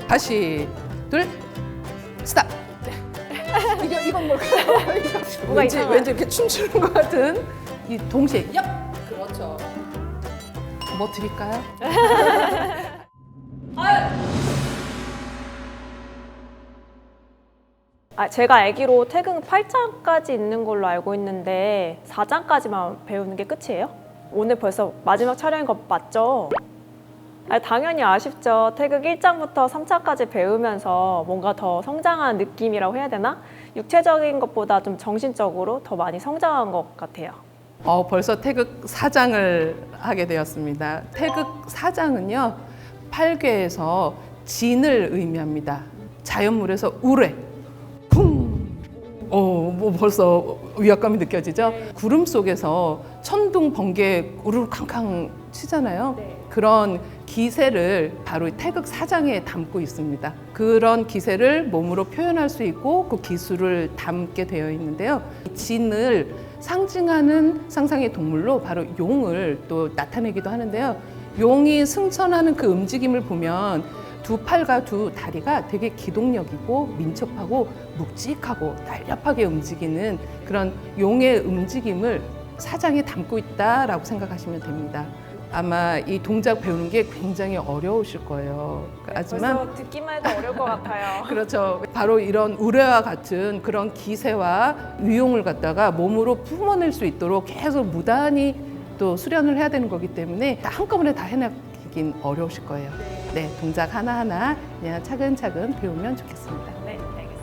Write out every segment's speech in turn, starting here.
다시 둘 스탑. 이건 뭘까요? 뭐가 이상하네. 왠지 이렇게 춤추는 것 같은 이 동시에 그렇죠. 뭐 드릴까요? 제가 알기로 태극 8장까지 있는 걸로 알고 있는데 4장까지만 배우는 게 끝이에요? 오늘 벌써 마지막 촬영인 거 맞죠? 당연히 아쉽죠. 태극 1장부터 3장까지 배우면서 뭔가 더 성장한 느낌이라고 해야 되나? 육체적인 것보다 좀 정신적으로 더 많이 성장한 것 같아요. 벌써 태극 4장을 하게 되었습니다. 태극 4장은요, 8괴에서 진을 의미합니다. 자연물에서 우레, 쿵! 뭐 벌써 위압감이 느껴지죠? 네. 구름 속에서 천둥, 번개 우르르 캉캉 치잖아요. 네. 그런 기세를 바로 이 태극 4장에 담고 있습니다. 그런 기세를 몸으로 표현할 수 있고 그 기술을 담게 되어 있는데요. 진을 상징하는 상상의 동물로 바로 용을 또 나타내기도 하는데요. 용이 승천하는 그 움직임을 보면 두 팔과 두 다리가 되게 기동력이고 민첩하고 묵직하고 날렵하게 움직이는 그런 용의 움직임을 사장에 담고 있다라고 생각하시면 됩니다. 아마 이 동작 배우는 게 굉장히 어려우실 거예요. 하지만 벌써 듣기만 해도 어려울 것 같아요. 그렇죠. 바로 이런 우레와 같은 그런 기세와 위용을 갖다가 몸으로 품어낼 수 있도록 계속 무단히 또 수련을 해야 되는 거기 때문에 한꺼번에 다 해내긴 어려우실 거예요. 네, 동작 하나하나 그냥 차근차근 배우면 좋겠습니다. 네, 알겠습니다.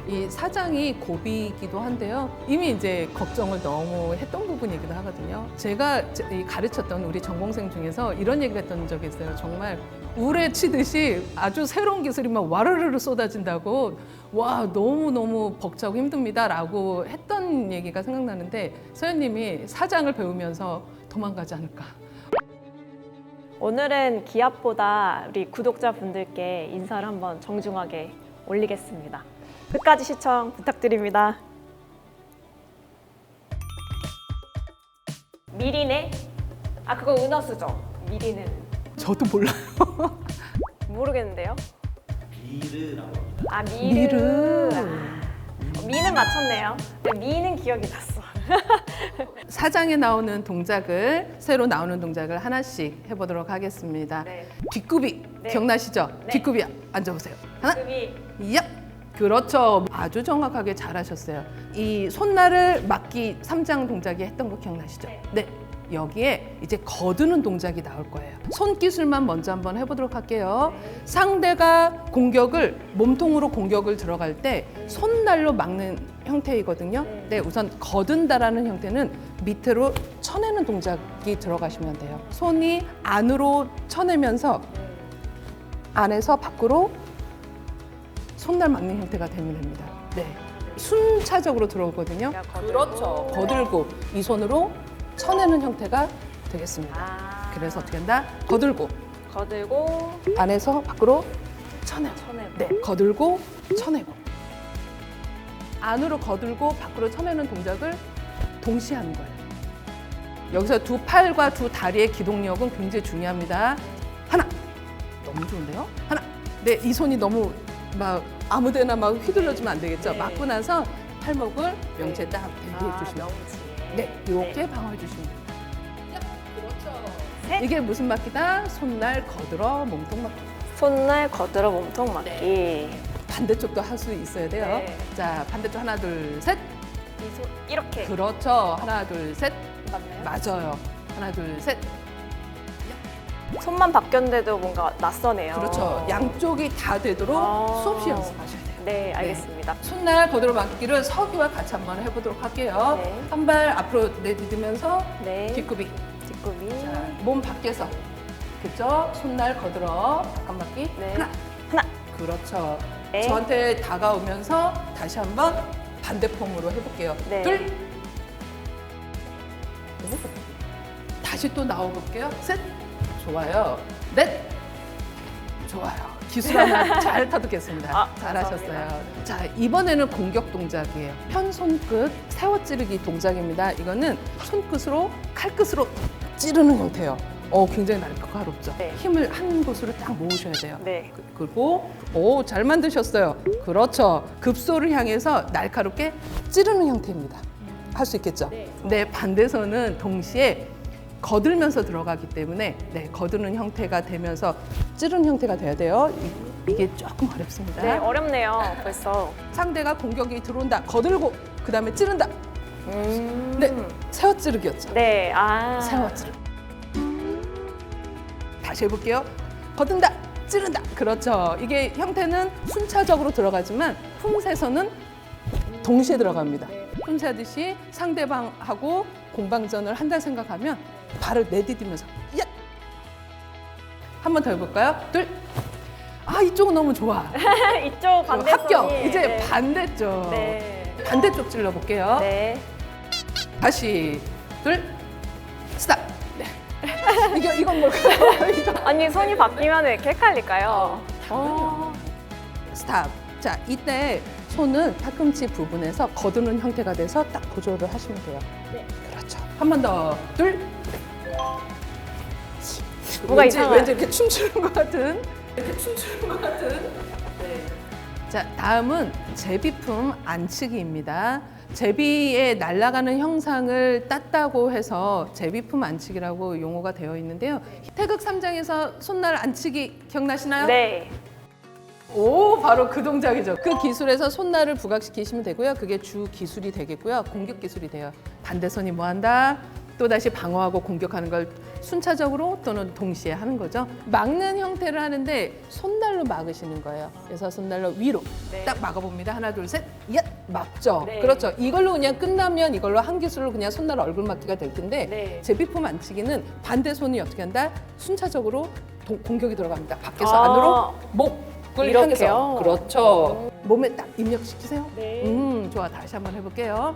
이 사장이 고비이기도 한데요. 이미 이제 걱정을 너무 했던 부분이기도 하거든요. 제가 가르쳤던 우리 전공생 중에서 이런 얘기를 했던 적이 있어요. 정말 우레 치듯이 아주 새로운 기술이 막 와르르르 쏟아진다고 와 너무너무 벅차고 힘듭니다라고 했던 얘기가 생각나는데 서연님이 사장을 배우면서 도망가지 않을까. 오늘은 기합보다 우리 구독자분들께 인사를 한번 정중하게 올리겠습니다. 끝까지 시청 부탁드립니다. 미리네? 그거 은어수죠? 미리는 저도 몰라요. 모르겠는데요? 미르라고 합니다. 미르. 미는 맞췄네요. 미는 기억이 났어. 사장에 나오는 동작을 새로 나오는 동작을 하나씩 해보도록 하겠습니다. 네. 뒷굽이 네. 기억나시죠? 네. 뒷굽이 앉아보세요. 하나, 급이 얍! 그렇죠. 아주 정확하게 잘하셨어요. 이 손날을 막기 3장 동작이 했던 거 기억나시죠? 네. 여기에 이제 거두는 동작이 나올 거예요. 손 기술만 먼저 한번 해보도록 할게요. 상대가 공격을 몸통으로 공격을 들어갈 때 손날로 막는 형태이거든요. 네, 우선 거둔다라는 형태는 밑으로 쳐내는 동작이 들어가시면 돼요. 손이 안으로 쳐내면서 안에서 밖으로 손날 막는 형태가 되면 됩니다. 네, 순차적으로 들어오거든요. 그렇죠. 거들고 이 손으로 쳐내는 형태가 되겠습니다. 그래서 어떻게 한다? 거들고 거들고 안에서 밖으로 쳐내고. 쳐내고. 네, 거들고 쳐내고. 안으로 거들고 밖으로 쳐내는 동작을 동시에 하는 거예요. 여기서 두 팔과 두 다리의 기동력은 굉장히 중요합니다. 하나. 너무 좋은데요? 하나. 네, 이 손이 너무 막 아무데나 막 휘둘러주면 안 되겠죠? 네. 맞고 나서 팔목을 명치에 딱 대비해 주시면 명치. 네, 이렇게 방어해 주시면 됩니다. 그렇죠. 셋. 이게 무슨 막기다? 손날 거들어 몸통 막기. 손날 거들어 몸통 맞기. 반대쪽도 할 수 있어야 돼요. 네. 자, 반대쪽 하나, 둘, 셋. 이 손 이렇게 그렇죠. 하나, 둘, 셋. 맞나요? 맞아요. 하나, 둘, 셋. 손만 바뀌었는데도 뭔가 낯서네요. 그렇죠. 양쪽이 다 되도록 수없이 연습하셔야 돼요. 네, 알겠습니다. 손날 거들어 막기를 서기와 같이 한번 해보도록 할게요. 네. 한 발 앞으로 내디디면서 네. 뒷굽이. 뒷굽이. 자, 몸 밖에서. 그렇죠? 손날 거들어 바깥맞기. 네. 하나. 하나. 그렇죠. 네. 저한테 다가오면서 다시 한번 반대폼으로 해볼게요. 네. 둘. 다시 또 나와볼게요. 셋. 좋아요. 넷. 좋아요. 기술 하나 잘 터득했습니다. 잘하셨어요. 감사합니다. 자, 이번에는 공격 동작이에요. 편 손끝 세워 찌르기 동작입니다. 이거는 손끝으로 칼끝으로 찌르는 형태예요. 굉장히 날카롭죠. 네. 힘을 한 곳으로 딱 모으셔야 돼요. 네. 그리고 잘 만드셨어요. 그렇죠. 급소를 향해서 날카롭게 찌르는 형태입니다. 할 수 있겠죠? 네. 반대손은 동시에 거들면서 들어가기 때문에 거드는 형태가 되면서 찌르는 형태가 돼야 돼요. 이게 조금 어렵습니다. 네, 어렵네요. 벌써. 상대가 공격이 들어온다. 거들고 그다음에 찌른다. 네, 세워 찌르기였죠. 네. 세워 찌르기. 다시 해볼게요. 거든다, 찌른다. 그렇죠. 이게 형태는 순차적으로 들어가지만 품새서는 동시에 들어갑니다. 품새하듯이 상대방하고 공방전을 한다 생각하면 발을 내디디면서 야! 한 번 더 해볼까요? 둘. 이쪽은 너무 좋아. 이쪽 반대손이. 합격. 이제 네. 반대쪽. 네. 반대쪽 찔러볼게요. 네. 다시 둘. 스탑. 네. 이건 뭘까요? 이거. 아니, 손이 바뀌면 왜 이렇게 헷갈릴까요? 스탑. 자, 이때 손은 팔꿈치 부분에서 거두는 형태가 돼서 딱 조절을 하시면 돼요. 네. 그렇죠. 한 번 더. 둘. 뭐가 이상하네. 왠지 이렇게 춤추는 것 같은. 네. 자, 다음은 제비품 안치기입니다. 제비에 날아가는 형상을 땄다고 해서 제비품 안치기라고 용어가 되어 있는데요. 태극 3장에서 손날 안치기 기억나시나요? 네. 바로 그 동작이죠. 그 기술에서 손날을 부각시키시면 되고요. 그게 주 기술이 되겠고요. 공격 기술이 돼요. 반대손이 뭐 한다? 또다시 방어하고 공격하는 걸 순차적으로 또는 동시에 하는 거죠. 막는 형태를 하는데 손날로 막으시는 거예요. 그래서 손날로 위로 네. 딱 막아봅니다. 하나, 둘, 셋. 야! 막죠. 네. 그렇죠. 이걸로 그냥 끝나면 이걸로 한 기술로 그냥 손날 얼굴 막기가 될 텐데 네. 제비품 안치기는 반대손이 어떻게 한다? 순차적으로 공격이 들어갑니다. 밖에서 안으로 목을 이렇게요? 향해서. 그렇죠. 몸에 딱 입력시키세요. 네. 좋아. 다시 한번 해볼게요.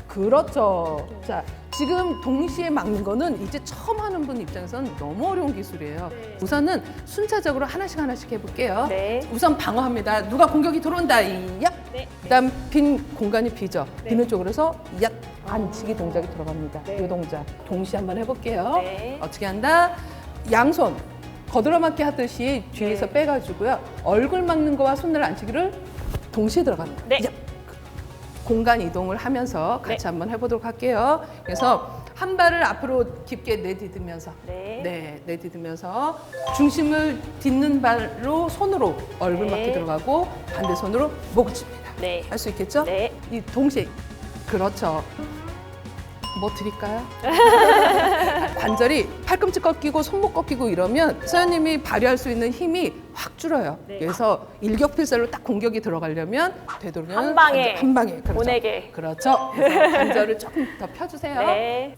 그렇죠. 자, 지금 동시에 막는 거는 이제 처음 하는 분 입장에서는 너무 어려운 기술이에요. 네. 우선은 순차적으로 하나씩 해볼게요. 네. 우선 방어합니다. 누가 공격이 들어온다. 야. 네. 그다음 빈 공간이 비죠. 네. 비는 쪽으로 해서 야. 안치기 동작이 들어갑니다. 네. 이 동작. 동시에 한번 해볼게요. 네. 어떻게 한다? 양손. 거들어맞기 하듯이 뒤에서 네. 빼가지고요. 얼굴 막는 거와 손날 안치기를 동시에 들어갑니다. 네. 야. 공간 이동을 하면서 같이 네. 한번 해보도록 할게요. 그래서 한 발을 앞으로 깊게 내디디면서 내디디면서 중심을 딛는 발로 손으로 얼굴 네. 맞게 들어가고 반대 손으로 목을 칩니다. 네. 할 수 있겠죠? 네. 이 동시에 그렇죠. 뭐 드릴까요? 관절이 팔꿈치 꺾이고 손목 꺾이고 이러면 서연님이 발휘할 수 있는 힘이 확 줄어요. 네. 그래서 일격필살로 딱 공격이 들어가려면 되도록이면 한 방에. 한 방에 그렇죠. 보내게. 그렇죠. 그래서 관절을 조금 더 펴주세요. 네.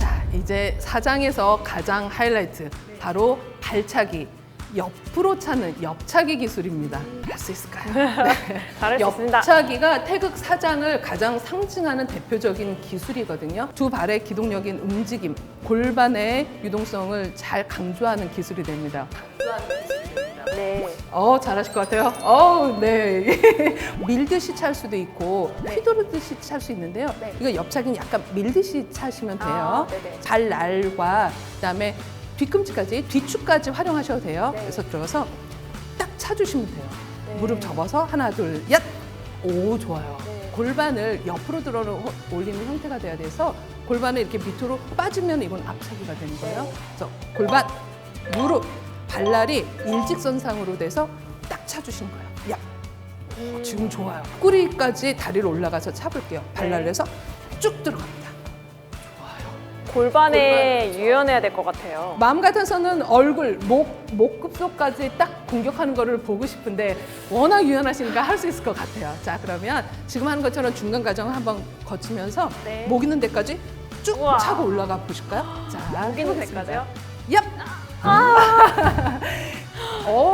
자, 이제 사장에서 가장 하이라이트 바로 발차기. 옆으로 차는 옆차기 기술입니다. 할 수 있을까요? 네. 잘할 수 있습니다. 옆차기가 태극 사장을 가장 상징하는 대표적인 기술이거든요. 두 발의 기동적인 움직임, 골반의 유동성을 잘 강조하는 기술이 됩니다. 네. 잘하실 것 같아요. 네. 밀듯이 찰 수도 있고 휘두르듯이 찰 수 있는데요. 네. 이거 옆차기는 약간 밀듯이 차시면 돼요. 네네. 발날과 그다음에 뒤꿈치까지, 뒤축까지 활용하셔도 돼요. 네. 그래서 들어가서 딱 차주시면 돼요. 네. 무릎 접어서 하나, 둘, 얏! 오, 좋아요. 네. 골반을 옆으로 들어 올리는 형태가 돼야 돼서 골반을 이렇게 밑으로 빠지면 이건 앞차기가 되는 거예요. 네. 그래서 골반, 무릎, 발날이 일직선상으로 돼서 딱 차주시는 거예요. 야, 지금 좋아요. 꼬리까지 다리를 올라가서 차볼게요. 발날에서 쭉 들어갑니다. 골반에 유연해야 될 것 같아요. 마음 같아서는 얼굴, 목 급소까지 딱 공격하는 거를 보고 싶은데 워낙 유연하시니까 할 수 있을 것 같아요. 자, 그러면 지금 하는 것처럼 중간 과정을 한번 거치면서 네. 목 있는 데까지 쭉 우와. 차고 올라가 보실까요? 자, 목 있는 해보겠습니다. 데까지요? 얍!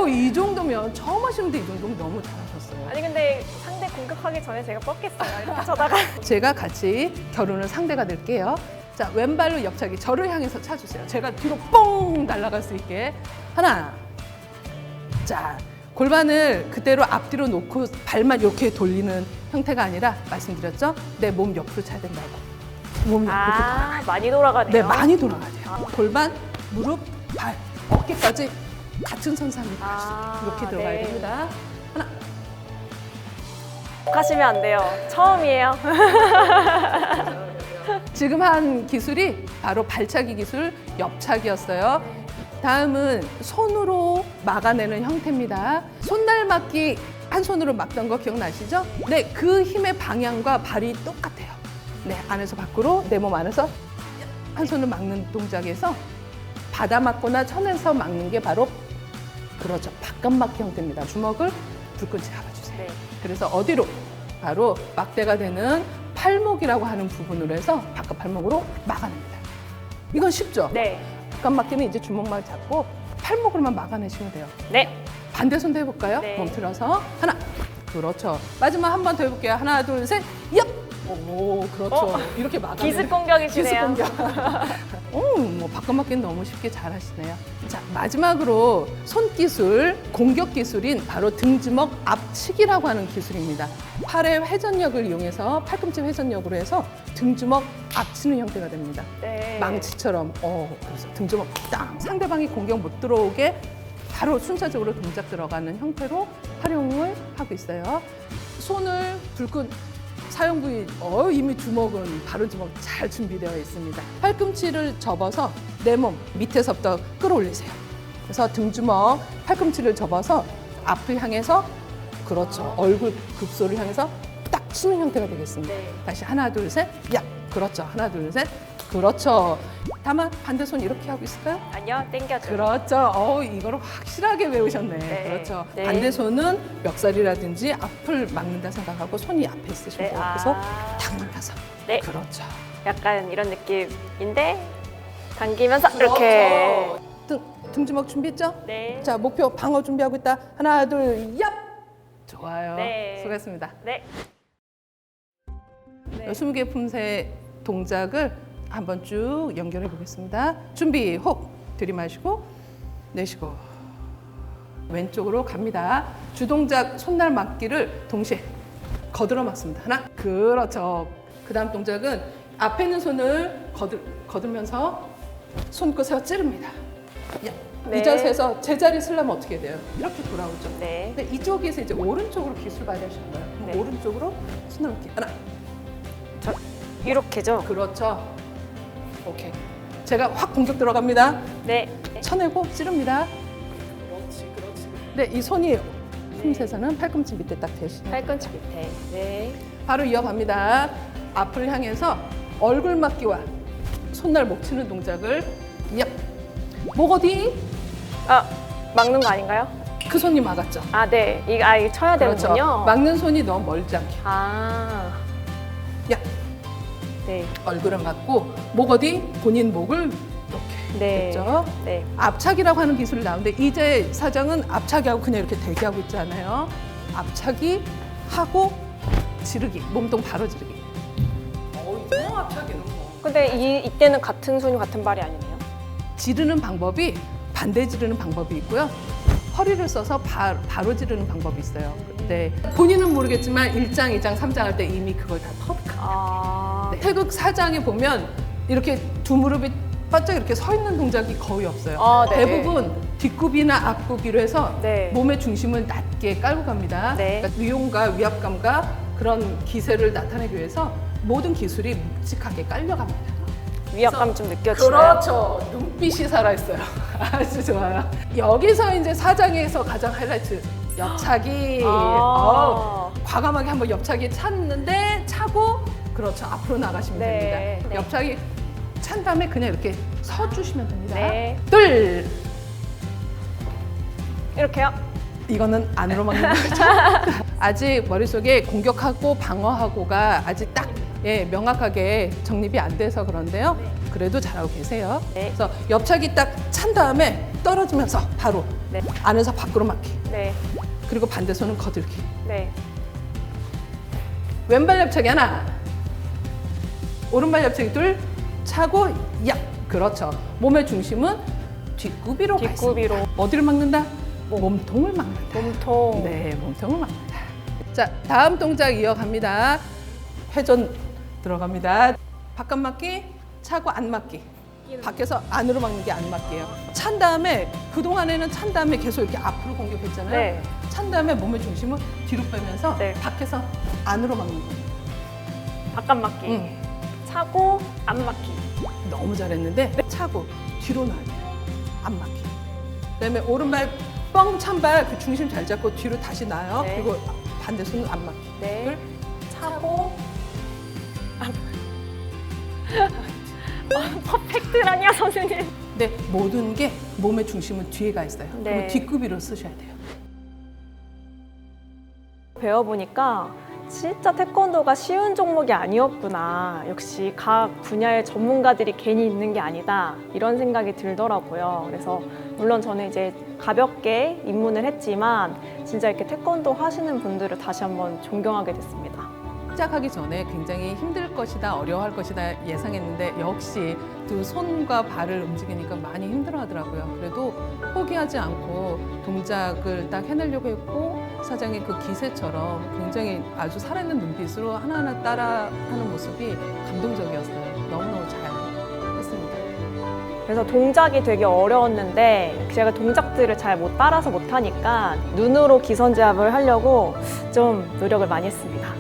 이 정도면 처음 하시는데 이 정도면 너무 잘하셨어요. 아니 근데 상대 공격하기 전에 제가 뻗겠어요. 이렇게 쳐다가. 제가 같이 겨루는 상대가 될게요. 자, 왼발로 옆차기 저를 향해서 차주세요. 제가 뒤로 뽕 날아갈 수 있게. 하나. 자, 골반을 그대로 앞뒤로 놓고 발만 이렇게 돌리는 형태가 아니라 말씀드렸죠? 내 몸 옆으로 차야 된다고. 몸이 이렇게 돌아가요. 많이 돌아가네요. 네, 많이 돌아가야 돼요. 골반, 무릎, 발, 어깨까지 같은 선상으로 이렇게 들어가야 네. 됩니다. 하나, 하시면 안 돼요. 처음이에요. 지금 한 기술이 바로 발차기 기술, 옆차기였어요. 다음은 손으로 막아내는 형태입니다. 손날 막기 한 손으로 막던 거 기억나시죠? 네, 그 힘의 방향과 발이 똑같아요. 네, 안에서 밖으로, 내 몸 안에서 한 손을 막는 동작에서 받아 막거나 쳐내서 막는 게 바로 그러죠. 바깥막기 형태입니다. 주먹을 불끈 잡아주세요. 네. 그래서 어디로? 바로 막대가 되는 팔목이라고 하는 부분으로 해서 바깥 팔목으로 막아냅니다. 이건 쉽죠? 네. 바깥 막기는 이제 주먹만 잡고 팔목으로만 막아내시면 돼요. 네. 반대 손도 해볼까요? 네. 몸 틀어서 하나, 그렇죠. 마지막 한 번 더 해볼게요. 하나, 둘, 셋, 얍! 오, 그렇죠. 이렇게 막아내는 기습 공격이시네요. 기습 공격. 뭐 바깥 막기는 너무 쉽게 잘 하시네요. 자, 마지막으로 손기술, 공격 기술인 바로 등주먹 앞치기라고 하는 기술입니다. 팔의 회전력을 이용해서 팔꿈치 회전력으로 해서 등주먹 앞치는 형태가 됩니다. 네. 망치처럼. 그래서 등주먹 땅. 상대방이 공격 못 들어오게 바로 순차적으로 동작 들어가는 형태로 활용을 하고 있어요. 손을 불끈 사용 부위, 이미 주먹은 바로 주먹 잘 준비되어 있습니다. 팔꿈치를 접어서 내 몸 밑에서부터 끌어올리세요. 그래서 등주먹, 팔꿈치를 접어서 앞을 향해서 그렇죠. 얼굴 급소를 향해서 딱 치는 형태가 되겠습니다. 네. 다시 하나, 둘, 셋, 야! 그렇죠. 하나, 둘, 셋, 그렇죠. 다만 반대 손 이렇게 하고 있을까요? 아니요, 땡겨줘. 그렇죠. 이거를 확실하게 외우셨네. 네. 그렇죠. 네. 반대 손은 멱살이라든지 앞을 막는다 생각하고 손이 앞에 있으시면 네. 돼요. 그래서 당겨서. 네. 그렇죠. 약간 이런 느낌인데 당기면서 이렇게. 등주먹 준비했죠? 네. 자, 목표 방어 준비하고 있다. 하나, 둘, 얍! 좋아요. 네. 수고했습니다. 네. 네. 20개 품새 동작을 한번 쭉 연결해 보겠습니다. 준비, 호흡. 들이마시고 내쉬고 왼쪽으로 갑니다. 주동작 손날 막기를 동시에 거들어 막습니다. 하나, 그렇죠. 그 다음 동작은 앞에 있는 손을 거들면서 손끝에 찌릅니다. 야, 네. 이 자세에서 제자리 쓰려면 어떻게 돼요? 이렇게 돌아오죠. 네. 근데 이쪽에서 이제 오른쪽으로 기술 발휘하시는 거예요. 네. 오른쪽으로 손을 이렇게 하나, 이렇게죠? 그렇죠. 오케이. 제가 확 공격 들어갑니다. 네. 쳐내고 찌릅니다. 그렇지. 네, 이 손이 품새에서는 팔꿈치 밑에 딱 대시면 팔꿈치 밑에. 네. 바로 이어갑니다. 앞을 향해서 얼굴 막기와 손날 목 치는 동작을 얍. 목 어디? 막는 거 아닌가요? 그 손이 막았죠. 아, 네. 이거 쳐야 그렇죠. 되는군요. 막는 손이 너무 멀지 않게. 아. 야, 네. 얼굴을 막고 목 어디? 본인 목을 이렇게. 네. 됐죠? 네. 앞차기라고 하는 기술이 나오는데 이제 사장은 앞차기하고 그냥 이렇게 대기하고 있잖아요. 앞차기 하고 지르기, 몸통 바로 지르기. 이제 앞차기는 뭐. 근데 이때는 같은 손이 같은 발이 아니네요. 지르는 방법이 반대 지르는 방법이 있고요. 허리를 써서 바로 지르는 방법이 있어요. 근데 본인은 모르겠지만 1장, 2장, 3장 할 때 이미 그걸 다 터득합니다. 아. 네. 태극 4장에 보면 이렇게 두 무릎이 바짝 이렇게 서 있는 동작이 거의 없어요. 아, 네. 대부분 뒷굽이나 앞굽이로 해서 네. 몸의 중심을 낮게 깔고 갑니다. 네. 그러니까 위용과 위압감과 그런 기세를 나타내기 위해서 모든 기술이 묵직하게 깔려갑니다. 위압감 좀 느껴지나요? 그렇죠. 눈빛이 살아있어요. 아주 좋아요. 여기서 이제 4장에서 가장 하이라이트 옆차기. 과감하게 한번 옆차기 찼는데 차고 그렇죠. 앞으로 나가시면 네. 됩니다. 네. 옆차기 찬 다음에 그냥 이렇게 서주시면 됩니다. 네. 둘. 이렇게요? 이거는 안으로 막는 거죠. 아직 머릿속에 공격하고 방어하고가 아직 딱 명확하게 정립이 안 돼서 그런데요. 그래도 잘하고 계세요. 네. 그래서 옆차기 딱 찬 다음에 떨어지면서 바로 네. 안에서 밖으로 막기. 네. 그리고 반대 손은 거들기. 네. 왼발 옆차기 하나. 오른발 옆차기 둘. 차고 야. 그렇죠. 몸의 중심은 뒷구비로 가 뒷구비로. 있습니다. 어디를 막는다? 몸통을 막는다. 몸통. 네, 몸통을 막는다. 자, 다음 동작 이어갑니다. 회전 들어갑니다. 바깥 맞기, 차고 안 맞기. 밖에서 안으로 막는 게 안 맞기예요. 찬 다음에 그동안에는 찬 다음에 계속 이렇게 앞으로 공격했잖아요. 네. 찬 다음에 몸의 중심을 뒤로 빼면서 네. 밖에서 안으로 막는 거예요. 바깥 맞기. 응. 차고 안 맞기. 너무 잘했는데 차고 뒤로 놔야 돼요. 안 맞기. 그다음에 오른발 뻥 찬 발 그 중심 잘 잡고 뒤로 다시 놔요. 네. 그리고 반대 손은 안 맞기. 네. 차고 퍼펙트라니요, 선생님. 근데 모든 게 몸의 중심은 뒤에 가 있어요. 네. 그리고 뒷구비로 쓰셔야 돼요. 배워보니까 진짜 태권도가 쉬운 종목이 아니었구나. 역시 각 분야의 전문가들이 괜히 있는 게 아니다. 이런 생각이 들더라고요. 그래서 물론 저는 이제 가볍게 입문을 했지만 진짜 이렇게 태권도 하시는 분들을 다시 한번 존경하게 됐습니다. 시작하기 전에 굉장히 힘들 것이다, 어려워할 것이다 예상했는데 역시 두 손과 발을 움직이니까 많이 힘들어 하더라고요. 그래도 포기하지 않고 동작을 딱 해내려고 했고 사장의 그 기세처럼 굉장히 아주 살아있는 눈빛으로 하나하나 따라하는 모습이 감동적이었어요. 너무너무 잘 했습니다. 그래서 동작이 되게 어려웠는데 제가 동작들을 잘 못 따라서 못하니까 눈으로 기선제압을 하려고 좀 노력을 많이 했습니다.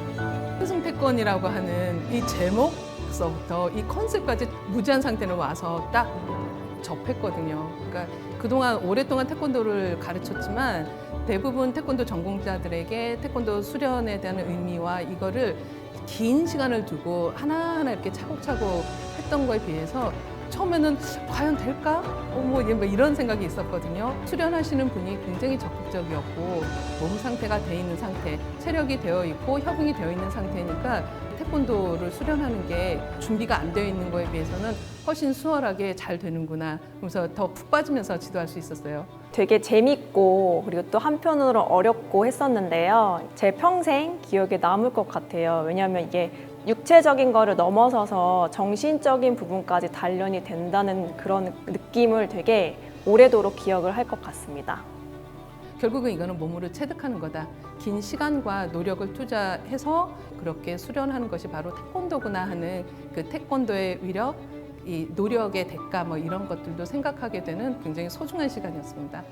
승태권이라고 하는 이 제목서부터 이 컨셉까지 무지한 상태로 와서 딱 접했거든요. 그러니까 그동안 오랫동안 태권도를 가르쳤지만 대부분 태권도 전공자들에게 태권도 수련에 대한 의미와 이거를 긴 시간을 두고 하나하나 이렇게 차곡차곡 했던 거에 비해서 처음에는 과연 될까? 뭐 이런 생각이 있었거든요. 수련하시는 분이 굉장히 적극적이었고 몸 상태가 돼 있는 상태, 체력이 되어 있고 협응이 되어 있는 상태니까 태권도를 수련하는 게 준비가 안 되어 있는 거에 비해서는 훨씬 수월하게 잘 되는구나. 그래서 더 푹 빠지면서 지도할 수 있었어요. 되게 재밌고 그리고 또 한편으로 어렵고 했었는데요. 제 평생 기억에 남을 것 같아요. 왜냐하면 이게 육체적인 거를 넘어서서 정신적인 부분까지 단련이 된다는 그런 느낌을 되게 오래도록 기억을 할 것 같습니다. 결국은 이거는 몸으로 체득하는 거다. 긴 시간과 노력을 투자해서 그렇게 수련하는 것이 바로 태권도구나 하는 그 태권도의 위력, 이 노력의 대가 뭐 이런 것들도 생각하게 되는 굉장히 소중한 시간이었습니다.